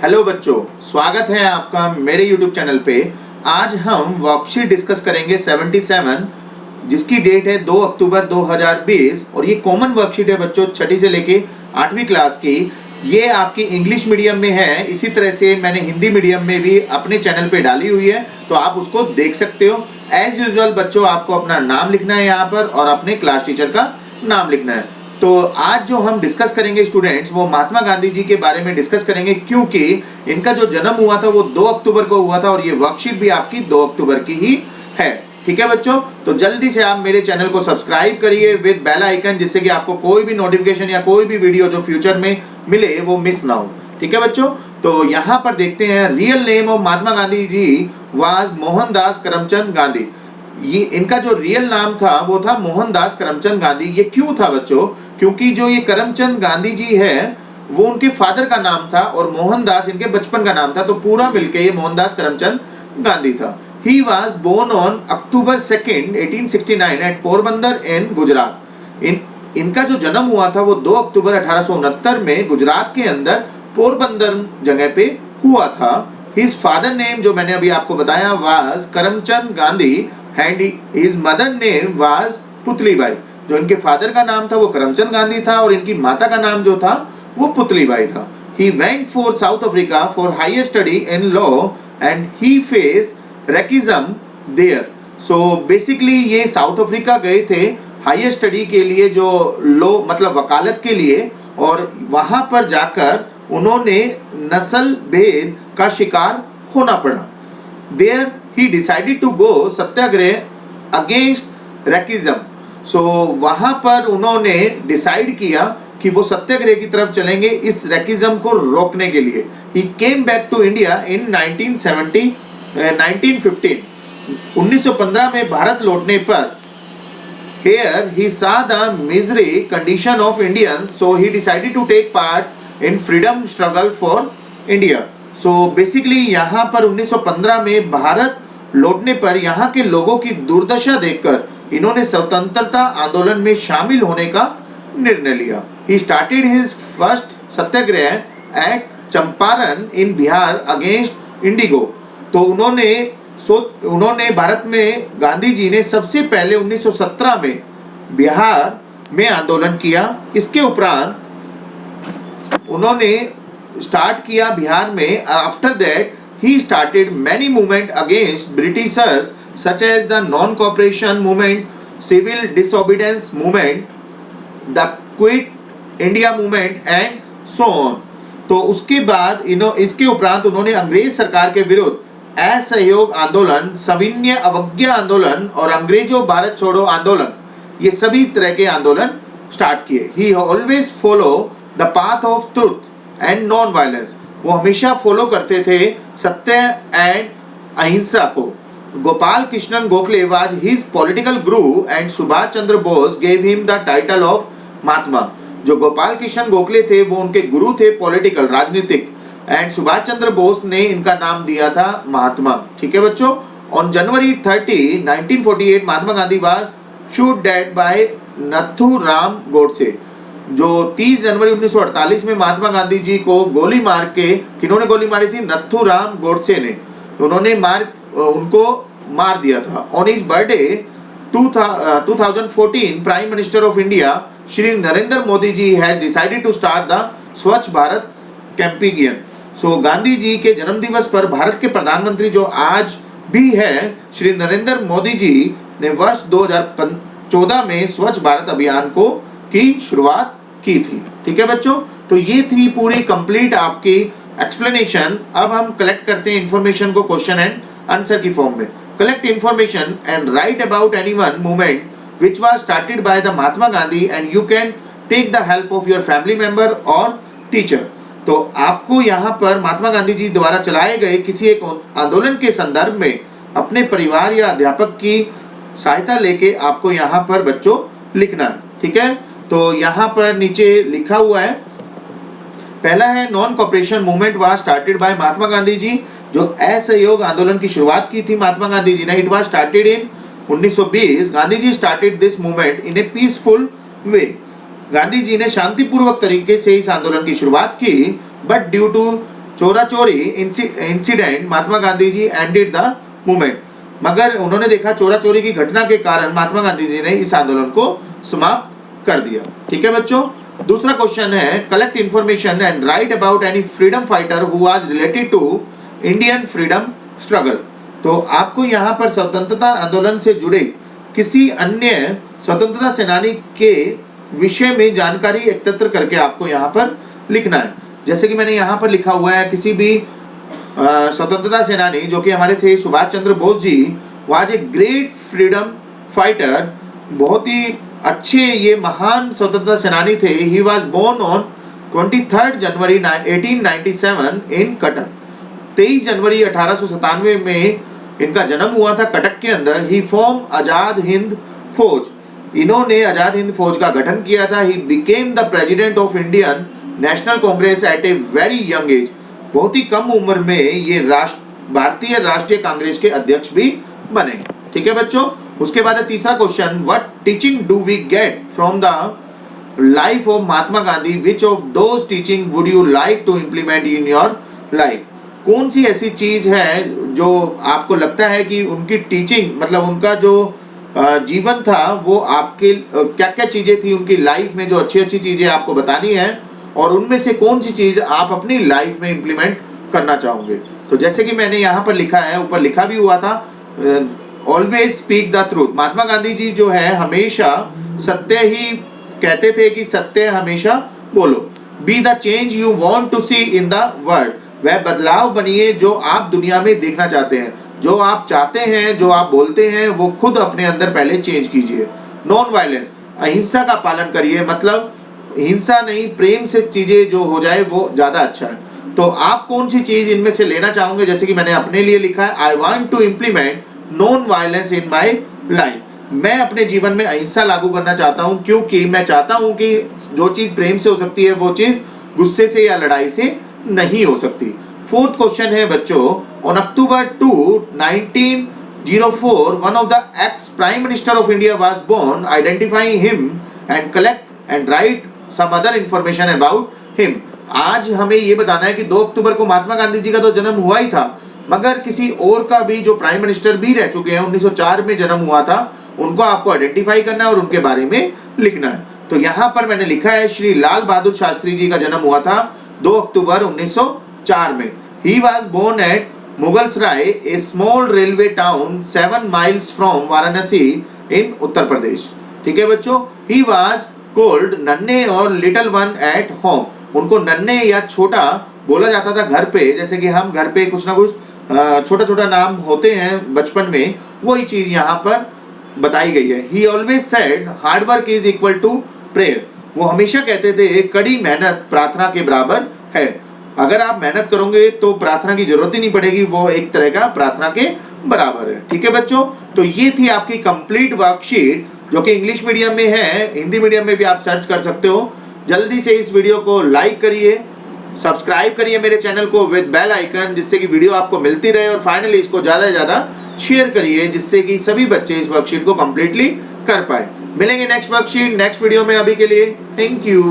Hello बच्चों, स्वागत है आपका मेरे YouTube चैनल पे। आज हम वर्कशीट डिस्कस करेंगे 77, जिसकी डेट है 2 अक्टूबर 2020 और ये कॉमन वर्कशीट है बच्चों, छठी से लेके 8वीं क्लास की। ये आपकी इंग्लिश मीडियम में है, इसी तरह से मैंने हिंदी मीडियम में भी अपने चैनल पे डाली हुई है, तो आप उसको देख सकते हो। एज यूजुअल बच्चों, आपको अपना नाम लिखना है यहाँ पर और अपने क्लास टीचर का नाम लिखना है। तो आज जो हम डिस्कस करेंगे स्टूडेंट्स, वो महात्मा गांधी जी के बारे में डिस्कस करेंगे, क्योंकि इनका जो जन्म हुआ था वो 2 अक्टूबर को हुआ था और ये वर्कशीट भी आपकी 2 अक्टूबर की ही है। ठीक है बच्चों, तो जल्दी से आप मेरे चैनल को सब्सक्राइब करिए विद बेल आइकन, जिससे कि आपको कोई भी नोटिफिकेशन या कोई भी वीडियो जो फ्यूचर में मिले वो मिस ना हो। ठीक है बच्चों, तो यहाँ पर देखते हैं real name of Mahatma Gandhi ji was Mohandas Karamchand Gandhi. ये इनका जो रियल नाम था वो था मोहनदास करमचंद गांधी। ये क्यों था बच्चों? क्योंकि जो ये करमचंद गांधी जी है वो उनके फादर का नाम था और मोहनदास इनके बचपन का नाम था, तो पूरा मिलके ये मोहनदास करमचंद गांधी था। He was born on October 2nd, 1869 at Porbandar in Gujarat. इनका जो जन्म हुआ था वो 2 अक्टूबर 1869 में गुजरात के अंदर पोरबंदर जगह पे हुआ था। His father name जो मैंने अभी आपको बताया was Karamchand Gandhi and his mother name was Putlibai. जो इनके फादर का नाम था वो करमचंद गांधी था और इनकी माता का नाम जो था वो पुतलीबाई था। He went for South Africa for higher study in law and he faced racism there. So basically ये साउथ अफ्रीका गए थे हायर स्टडी के लिए, जो लॉ मतलब वकालत के लिए, और वहाँ पर जाकर उन्होंने नस्ल भेद का शिकार होना पड़ा। There he decided to go Satyagraha against racism. So वहाँ पर उन्होंने डिसाइड किया कि वो सत्याग्रह की तरफ चलेंगे इस रैकिज्म को रोकने के लिए। He came back to India in 1915। 1915 में भारत लौटने पर here he saw the misery condition of Indians, so he decided to take part in freedom struggle for India। So basically यहाँ पर 1915 में भारत लौटने पर यहाँ के लोगों की दुर्दशा देखकर इन्होंने स्वतंत्रता आंदोलन में शामिल होने का निर्णय लिया। He started his first Satyagraha at Champaran in Bihar against Indigo. तो उन्होंने भारत में गांधी जी ने सबसे पहले 1917 में बिहार में आंदोलन किया। इसके उपरांत उन्होंने स्टार्ट किया बिहार में। After that he started many movement against Britishers such as the non-cooperation movement, civil disobedience movement, the Quit India movement and so on। तो उसके बाद इसके उपरांत उन्होंने अंग्रेज सरकार के विरुद्ध असहयोग आंदोलन, सविनय अवज्ञा आंदोलन और अंग्रेजों भारत छोड़ो आंदोलन, ये सभी तरह के आंदोलन स्टार्ट किए। He always follow the path of truth and non-violence। वो हमेशा फॉलो करते थे सत्य एंड अहिंसा को। Gopal Krishnan Gokhale was his political guru and Subhash Chandra Bose gave him the title of Mahatma. जो गोपाल कृष्णन गोखले थे वो उनके गुरु थे पॉलिटिकल, राजनीतिक, एंड सुभाष चंद्र बोस ने इनका नाम दिया था महात्मा। ठीक है बच्चों, on January 30, 1948 Mahatma Gandhi was shoot dead by Nathuram Godse. जो 30 जनवरी 1948 में महात्मा गांधी जी को गोली मार के, किन्होंने गोली मारी थी? नथुराम गोडसे ने। उन्होंने उनको मार दिया था। On his birthday 2014 prime minister of India Shri Narendra Modi ji has decided to start the Swachh Bharat campaign. So Gandhi ji के जन्म दिवस पर भारत के प्रधानमंत्री जो आज भी है श्री नरेंद्र मोदी जी ने वर्ष 2014 में स्वच्छ भारत अभियान को की शुरुआत की थी। ठीक है बच्चों, तो ये थी पूरी कंप्लीट आपकी एक्सप्लेनेशन। अब हम कलेक्ट करते हैं इंफॉर्मेशन को क्वेश्चन एंड आंसर की फॉर्म में। Collect information and write about any one movement which was started by the Mahatma Gandhi and you can take the help of your family member और teacher. तो आपको यहाँ पर महात्मा गांधी जी द्वारा चलाए गए किसी एक आंदोलन के संदर्भ में अपने परिवार या अध्यापक की सहायता लेके आपको यहाँ पर बच्चों लिखना है। ठीक है, तो यहाँ पर नीचे लिखा हुआ है, पहला है non cooperation movement was started by Mahatma Gandhi ji. जो असहयोग आंदोलन की शुरुआत की थी महात्मा गांधी जी ने, it was started in 1920। Gandhi ji started this movement in a peaceful way. Gandhi ji ने शांतिपूर्वक तरीके से इस आंदोलन की शुरुआत की, but due to Chaura Chauri incident Mahatma Gandhi ji ended the movement, मगर उन्होंने देखा चोरा चोरी की घटना के कारण महात्मा गांधी जी ने इस आंदोलन को समाप्त कर दिया। ठीक है बच्चों। दूसरा क्वेश्चन है collect information and write about any freedom fighter who was related to Indian freedom struggle. तो आपको यहाँ पर स्वतंत्रता आंदोलन से जुड़े किसी अन्य स्वतंत्रता सेनानी के विषय में जानकारी एकत्र करके आपको यहाँ पर लिखना है। जैसे कि मैंने यहाँ पर लिखा हुआ है, किसी भी स्वतंत्रता सेनानी जो कि हमारे थे Subhash Chandra Bose ji was a great freedom fighter, बहुत ही अच्छे ये महान स्वतंत्रता सेनानी थे। He was born on 23 January 1897 in Cuttack. 23 जनवरी 1897 में इनका जन्म हुआ था कटक के अंदर। ही फॉर्म आजाद हिंद फौज, इन्होंने आजाद हिंद फौज का गठन किया था। He became the president of Indian National Congress at a very young age, बहुत ही कम उम्र में ये भारतीय राष्ट्रीय कांग्रेस के अध्यक्ष भी बने। ठीक है बच्चों। उसके बाद है तीसरा question, what teaching do we get from the life of Mahatma Gandhi, which of those teaching would you like to implement in your life. कौन सी ऐसी चीज है जो आपको लगता है कि उनकी टीचिंग मतलब उनका जो जीवन था वो आपके क्या क्या चीजें थी उनकी लाइफ में जो अच्छी अच्छी चीजें आपको बतानी है, और उनमें से कौन सी चीज आप अपनी लाइफ में इम्प्लीमेंट करना चाहोगे। तो जैसे कि मैंने यहाँ पर लिखा है, ऊपर लिखा भी हुआ था, ऑलवेज स्पीक द ट्रूथ। महात्मा गांधी जी जो है हमेशा सत्य ही कहते थे कि सत्य हमेशा बोलो। Be the change you want to see in the world, वह बदलाव बनिए जो आप दुनिया में देखना चाहते हैं। जो आप चाहते हैं, जो आप बोलते हैं, वो खुद अपने अंदर पहले चेंज कीजिए। नॉन वायलेंस, अहिंसा का पालन करिए, मतलब हिंसा नहीं, प्रेम से चीजें जो हो जाए वो ज्यादा अच्छा है। तो आप कौन सी चीज इनमें से लेना चाहोगे। जैसे कि मैंने अपने लिए लिखा है, I want to implement non violence in my life. मैं अपने जीवन में अहिंसा लागू करना चाहता हूं, क्योंकि मैं चाहता हूं कि जो चीज प्रेम से हो सकती है वो चीज गुस्से से या लड़ाई से नहीं हो सकती। फोर्थ क्वेश्चन है बच्चों, on October 2, 1904 one of the ex prime minister of India was born, identify him and collect and write some other information about him. आज हमें ये बताना है कि 2 अक्टूबर को महात्मा गांधी जी का तो जन्म हुआ ही था, मगर किसी और का भी जो प्राइम मिनिस्टर भी रह चुके हैं, 1904 में जन्म हुआ था, उनको आपको आइडेंटिफाई करना है और उनके बारे में लिखना है। तो यहाँ पर मैंने लिखा है, श्री लाल बहादुर शास्त्री जी का जन्म हुआ था 2 अक्टूबर 1904 में। He was born at Mughalsarai, a small railway town 7 miles from Varanasi in Uttar Pradesh. ठीक है बच्चों। ही वॉज कोल्ड नन्हे और लिटिल वन एट होम, उनको नन्हे या छोटा बोला जाता था घर पे। जैसे कि हम घर पे कुछ ना कुछ छोटा छोटा नाम होते हैं बचपन में, वही चीज यहाँ पर बताई गई है। He always said hard work is equal to prayer, वो हमेशा कहते थे कड़ी मेहनत प्रार्थना के बराबर है। अगर आप मेहनत करोगे तो प्रार्थना की जरूरत ही नहीं पड़ेगी, वो एक तरह का प्रार्थना के बराबर है। ठीक है बच्चों। तो ये थी आपकी कंप्लीट वर्कशीट, जो कि इंग्लिश मीडियम में है, हिंदी मीडियम में भी आप सर्च कर सकते हो। जल्दी से इस वीडियो को लाइक करिए, सब्सक्राइब करिए मेरे चैनल को विद बेल आइकन, जिससे कि वीडियो आपको मिलती रहे, और फाइनली इसको ज़्यादा से ज़्यादा शेयर करिए, जिससे कि सभी बच्चे इस वर्कशीट को कंप्लीटली कर पाए। मिलेंगे नेक्स्ट वर्कशीट नेक्स्ट वीडियो में। अभी के लिए थैंक यू।